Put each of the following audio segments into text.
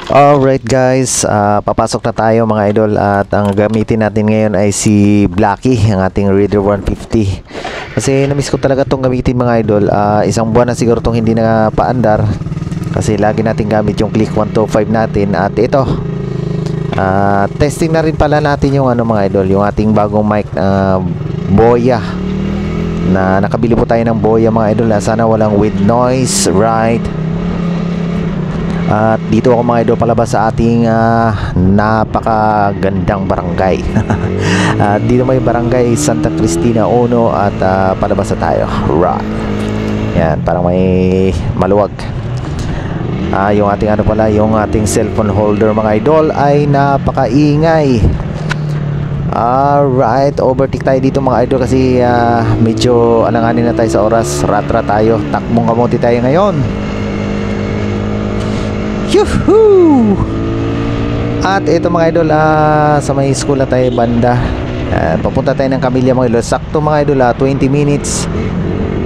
Alright guys, papasok na tayo mga idol at ang gamitin natin ngayon ay si Blacky, ang ating Raider 150. Kasi namiss ko talaga itong gamitin mga idol. Isang buwan na siguro itong hindi na paandar kasi lagi natin gamit yung Click 125 natin. At ito, testing na rin pala natin yung mga idol, yung ating bagong mic Boya, na nakabili po tayo ng Boya mga idol, na sana walang with noise, right? At dito ako mga idol palabas sa ating napakagandang barangay. Dito may barangay Santa Cristina Uno at palabas na tayo. Right. Yan, parang may maluwag. Yung ating yung ating cellphone holder mga idol ay napakaingay. Alright, overtake tayo dito mga idol kasi medyo alanganin na tayo sa oras. Ratra tayo, takbong kamuti tayo ngayon. Yuhuu! At ito mga idol, sa may school na tayo banda. Papunta tayo ng Camilla mga idol. Sakto mga idol, 20 minutes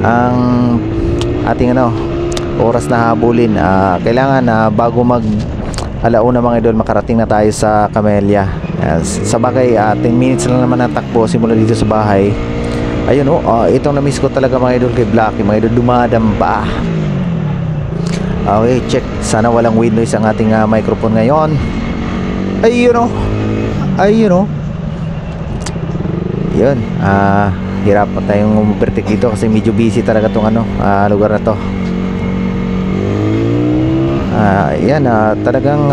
ang ating oras na habulin. Kailangan bago mag alauna mga idol, makarating na tayo sa Camellia. Sa bagay, 10 minutes lang naman ang takbo simula dito sa bahay. Ayun itong na-miss ko talaga mga idol kay Blacky, mga idol, dumadamba. Okay, check. Sana walang wind noise ang ating microphone ngayon. Ayun yun, hirap pa tayong umupertik dito kasi medyo busy talaga tong lugar na to. Yan, talagang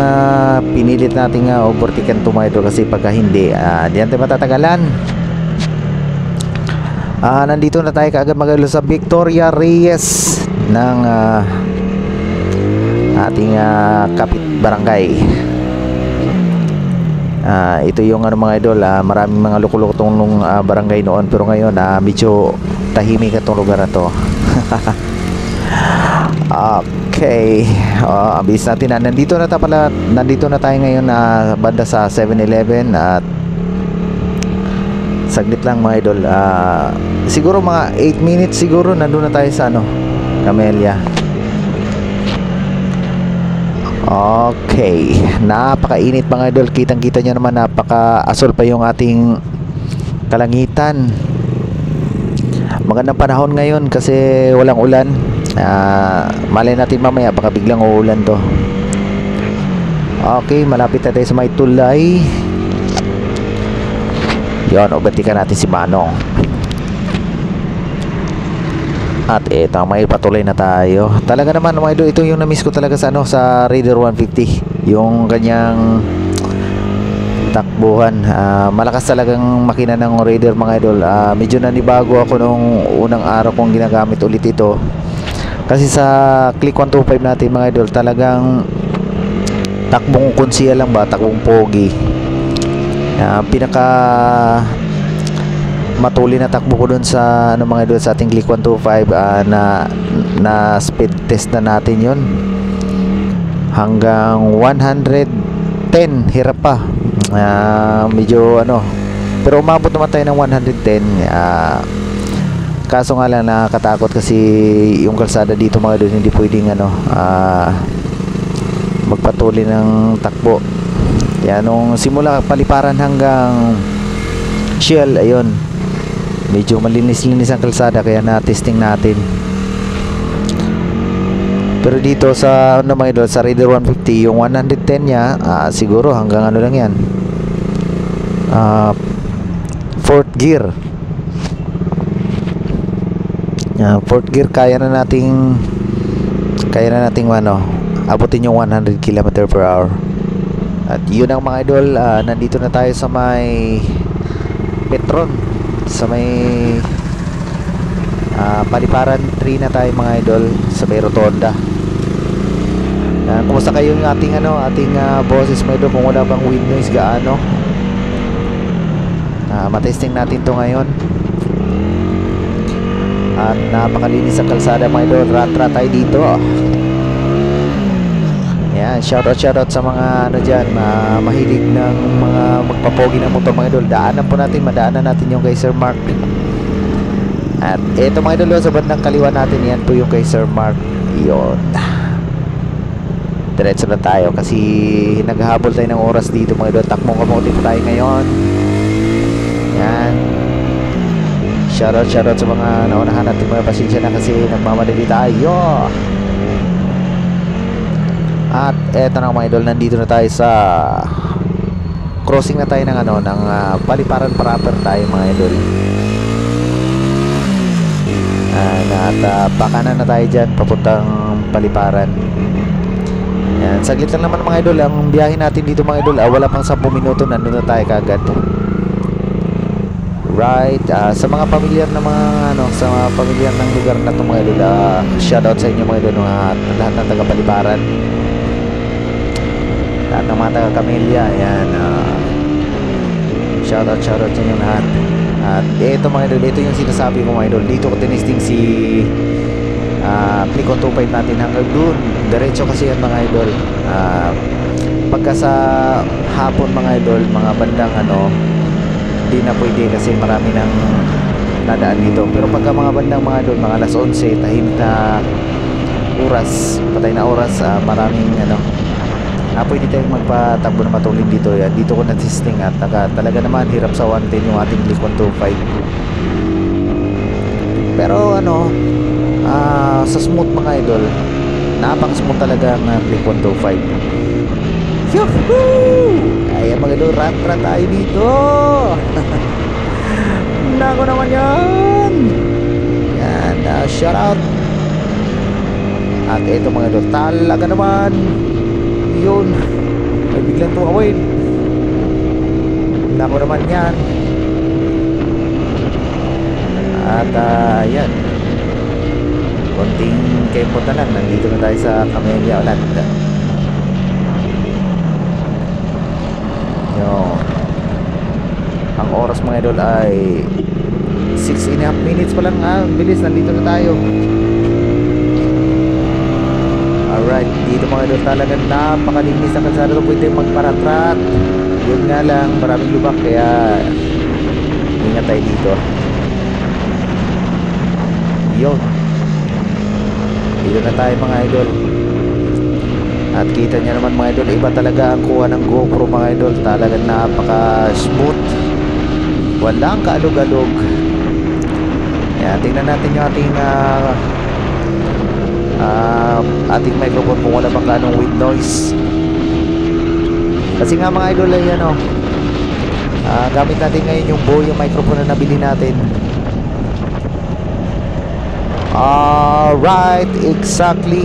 pinilit nating overtaken to mga idol kasi pagka hindi, diyan tayo matatagalan. Nandito na tayo kaagad mga idol sa Victoria Reyes ng ating kapit barangay. Ito yung mga idol, maraming mga lukulok tong barangay noon, pero ngayon medyo tahimik itong lugar na to. Okay, ang bilis natin nandito na tayo ngayon banda sa 7-Eleven. At saglit lang mga idol, siguro mga 8 minutes siguro nandun na tayo sa Camellia. Okay, napakainit mga idol, kitang kita nyo naman, napaka-asol pa yung ating kalangitan. Magandang panahon ngayon kasi walang ulan. Malay natin mamaya baka biglang uulan to. Okay, malapit na tayo sa may tulay. Yon, obatikan natin si Manong. At eto, may patuloy na tayo. Talaga naman mga idol, ito yung na-miss ko talaga sa sa Raider 150, yung kanyang takbuhan. Malakas talagang makina ng Raider mga idol. Medyo nanibago ako nung unang araw kong ginagamit ulit ito. Kasi sa Click 125 natin mga idol, talagang takbong konsiya lang ba, takbong pogi. Pinaka matuli na takbo ko dun sa mga idol sa ating Click 125, na speed test na natin yun hanggang 110. Hirap pa, medyo pero umabot naman tayo ng 110. Kaso nga lang nakakatakot kasi yung kalsada dito mga idol, hindi pwedeng magpatuloy ng takbo. Yan, nung simula paliparan hanggang Shell, ayun, medyo malinis-linis ang kalsada, kaya na-testing natin. Pero dito sa mga idol, sa Raider 150, yung 110 niya, siguro hanggang lang yan, 4th gear. 4th gear, kaya na nating abutin yung 100 km/h. At yun ang mga idol, nandito na tayo sa may Petron, sa may paliparan 3 na tayo mga idol, sa may rotonda. Kumusta kayo yung ating boses mga idol, kung wala bang wind noise gaano? Matesting natin to ngayon. At napakalinis ang kalsada mga idol, ratra tayo dito. Yan, shoutout sa mga dyan, mahilig ng mga magpapogi ng motor mga idol. Madaanan natin yung kay Sir Mark. At eto mga idol, sa bandang kaliwa natin, yan po yung kay Sir Mark. Yun, diretso na tayo kasi naghahabol tayo ng oras dito mga idol. Takbong kamote pa tayo ngayon. Yan. Shoutout sa mga naunahan natin, mga pasensya na kasi nagmamadali tayo. At eto na mga idol, nandito na tayo sa crossing na tayo ng ng Paliparan proper tayo mga idol. At pakanan na tayo dyan papuntang Paliparan. Yan, saglit lang naman mga idol. Ang biyahe natin dito mga idol, wala pang 10 minuto, nandun na tayo kagad. Right, sa mga pamilyar na mga sa mga pamilyar ng lugar na ito mga idol, shoutout sa inyo mga idol, lahat ng taga Paliparan, lahat ng mga taga Camellia. Ayan, shoutout sa inyo lahat. At ito mga idol, ito yung sinasabi ko mga idol, dito ko tinesting si Click on 25 natin hanggang dun diretso kasi yan mga idol. Pagka sa hapon mga idol, mga bandang di na pwede kasi marami nang nadaan dito. Pero pagka mga bandang mga idol, mga alas 11, tahimik na oras, patay na oras, maraming pwede tayong magpatakbo na matulin dito. Yan, dito ko na-testing at talaga naman hirap sa 110 yung ating Click 125. Pero sa smooth mga idol, napaka-smooth talaga ng Click 125. Yuhuu! Ayan mga idol, rat tayo dito. Nako naman yan. Yan, shout out. At ito mga idol, talaga naman yun, ay biglang tumawid. Nako naman yan. At yan, konting kempot na lang, nandito na tayo sa Camellia ulit. Ang oras mga idol ay 6.5 minutes pa lang. Bilis, nandito na tayo. Alright, dito mga idol, talagang napakalinis ang kalsada ito. Pwede magparatrat. Yun nga lang, maraming lubak, kaya ingat tayo dito. Yun, dito na tayo mga idol. At kita nyo naman mga idol, iba talaga ang kuha ng GoPro mga idol. Talagang napaka smooth, walang kaalog-alog. Yan, tingnan natin yung ating microphone kung wala bang ganong with noise. Kasi nga mga idol ay gamit natin ngayon yung Boya microphone na nabili natin. Alright, exactly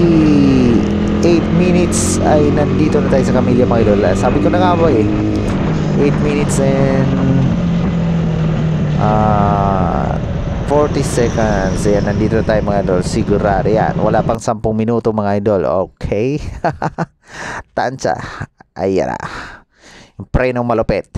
8 minutes ay nandito na tayo sa Camellia mga idol. Sabi ko na nga ba 8 minutes and 40 seconds. Ayan, nandito na tayo mga idol. Sigurado yan, wala pang 10 minuto mga idol. Okay. Tansya. Ayan na, yung pre ng malupit.